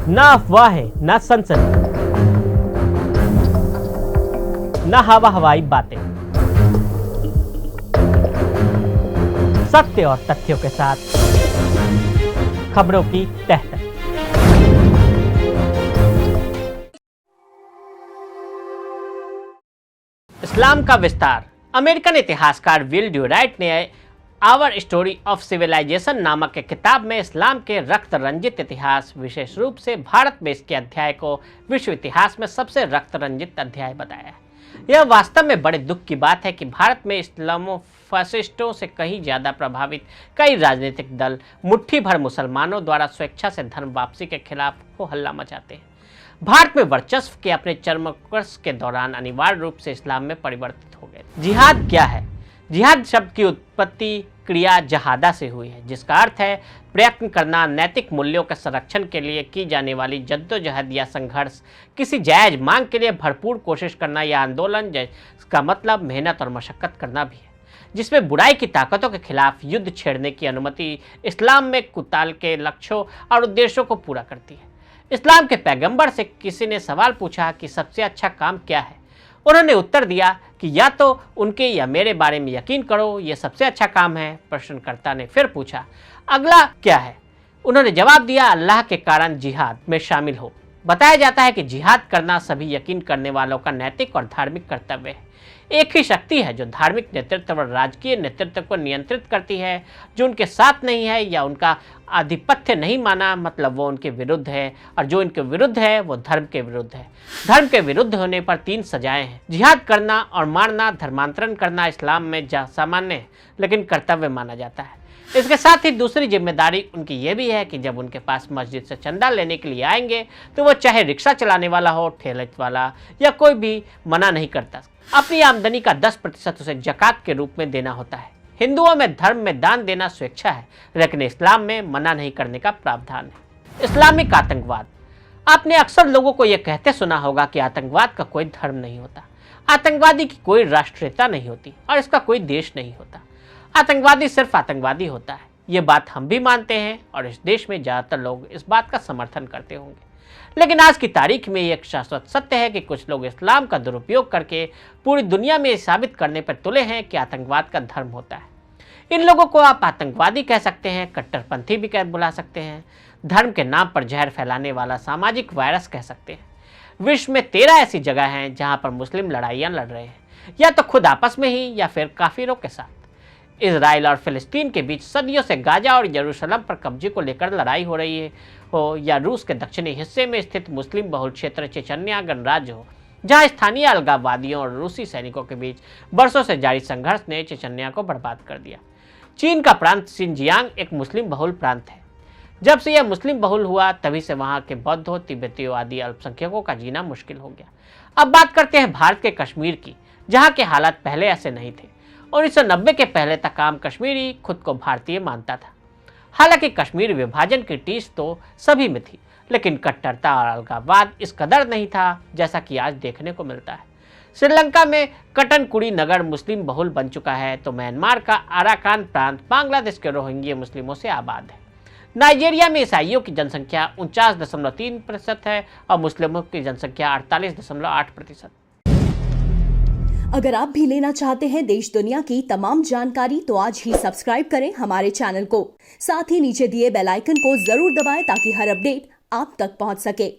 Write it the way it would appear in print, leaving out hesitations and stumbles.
ना अफवाहें, ना सनसनी, ना हवाई बातें, सत्य और तथ्यों के साथ खबरों की तह तक। इस्लाम का विस्तार। अमेरिकन इतिहासकार विल ड्यूराइट ने आवर स्टोरी ऑफ सिविलाइजेशन नामक एक किताब में इस्लाम के रक्त रंजित इतिहास, विशेष रूप से भारत में इसके अध्याय को विश्व इतिहास में सबसे रक्त रंजित अध्याय बताया है। यह वास्तव में बड़े दुख की बात है कि भारत में इस्लामो फासिस्टों से कहीं ज्यादा प्रभावित कई राजनीतिक दल मुट्ठी भर मुसलमानों द्वारा स्वेच्छा से धर्म वापसी के खिलाफ हो हल्ला मचाते हैं। भारत में वर्चस्व के अपने चरमोत्कर्ष के दौरान अनिवार्य रूप से इस्लाम में परिवर्तित हो गए। जिहाद क्या है? जिहाद शब्द की उत्पत्ति क्रिया जहादा से हुई है, जिसका अर्थ है प्रयत्न करना, नैतिक मूल्यों के संरक्षण के लिए की जाने वाली जद्दोजहद या संघर्ष, किसी जायज मांग के लिए भरपूर कोशिश करना या आंदोलन, जिसका मतलब मेहनत और मशक्कत करना भी है, जिसमें बुराई की ताकतों के खिलाफ युद्ध छेड़ने की अनुमति इस्लाम में कुताल के लक्ष्यों और उद्देश्यों को पूरा करती है। इस्लाम के पैगंबर से किसी ने सवाल पूछा कि सबसे अच्छा काम क्या है। उन्होंने उत्तर दिया कि या तो उनके या मेरे बारे में यकीन करो, यह सबसे अच्छा काम है। प्रश्नकर्ता ने फिर पूछा, अगला क्या है? उन्होंने जवाब दिया, अल्लाह के कारण जिहाद में शामिल हो। बताया जाता है कि जिहाद करना सभी यकीन करने वालों का नैतिक और धार्मिक कर्तव्य है। एक ही शक्ति है जो धार्मिक नेतृत्व और राजकीय नेतृत्व को नियंत्रित करती है। जो उनके साथ नहीं है या उनका आधिपत्य नहीं माना, मतलब वो उनके विरुद्ध है, और जो इनके विरुद्ध है वो धर्म के विरुद्ध है। धर्म के विरुद्ध होने पर 3 सजाएं हैं। जिहाद करना और मारना, धर्मांतरण करना इस्लाम में सामान्य है, लेकिन कर्तव्य माना जाता है। इसके साथ ही दूसरी जिम्मेदारी उनकी ये भी है कि जब उनके पास मस्जिद से चंदा लेने के लिए आएंगे तो वो चाहे रिक्शा चलाने वाला हो, ठेले वाला या कोई भी, मना नहीं करता। अपनी आमदनी का 10% उसे जकात के रूप में देना होता है। हिंदुओं में धर्म में दान देना स्वेच्छा है, लेकिन इस्लाम में मना नहीं करने का प्रावधान है। इस्लामिक आतंकवाद। आपने अक्सर लोगों को यह कहते सुना होगा कि आतंकवाद का कोई धर्म नहीं होता, आतंकवादी की कोई राष्ट्रीयता नहीं होती और इसका कोई देश नहीं होता। आतंकवादी सिर्फ आतंकवादी होता है। ये बात हम भी मानते हैं और इस देश में ज़्यादातर लोग इस बात का समर्थन करते होंगे। लेकिन आज की तारीख में एक शाश्वत सत्य है कि कुछ लोग इस्लाम का दुरुपयोग करके पूरी दुनिया में साबित करने पर तुले हैं कि आतंकवाद का धर्म होता है। इन लोगों को आप आतंकवादी कह सकते हैं, कट्टरपंथी भी कह बुला सकते हैं, धर्म के नाम पर जहर फैलाने वाला सामाजिक वायरस कह सकते हैं। विश्व में 13 ऐसी जगह हैं जहां पर मुस्लिम लड़ाइयाँ लड़ रहे हैं, या तो खुद आपस में ही या फिर काफिरों के साथ। इजराइल और फिलिस्तीन के बीच सदियों से गाजा और यरूशलेम पर कब्जे को लेकर लड़ाई हो रही हो, या रूस के दक्षिणी हिस्से में स्थित मुस्लिम बहुल क्षेत्र चेचन्या गणराज्य हो, जहां स्थानीय अलगाववादियों और रूसी सैनिकों के बीच बरसों से जारी संघर्ष ने चेचन्या को बर्बाद कर दिया। चीन का प्रांत शिनजियांग एक मुस्लिम बहुल प्रांत है। जब से यह मुस्लिम बहुल हुआ तभी से वहां के बौद्धों, तिब्बतियों आदि अल्पसंख्यकों का जीना मुश्किल हो गया। अब बात करते हैं भारत के कश्मीर की, जहाँ के हालात पहले ऐसे नहीं थे। 1990 के पहले तक आम कश्मीरी खुद को भारतीय मानता था। हालांकि कश्मीर विभाजन की टीस तो सभी में थी, लेकिन कट्टरता और अलगाववाद इस कदर नहीं था जैसा कि आज देखने को मिलता है। श्रीलंका में कटनकुड़ी नगर मुस्लिम बहुल बन चुका है, तो म्यांमार का अराकान प्रांत बांग्लादेश के रोहिंग्या मुस्लिमों से आबाद है। नाइजीरिया में ईसाइयों की जनसंख्या 49.3% है और मुस्लिमों की जनसंख्या 48.8%। अगर आप भी लेना चाहते हैं देश दुनिया की तमाम जानकारी तो आज ही सब्सक्राइब करें हमारे चैनल को। साथ ही नीचे दिए बेल आइकन को जरूर दबाएं ताकि हर अपडेट आप तक पहुंच सके।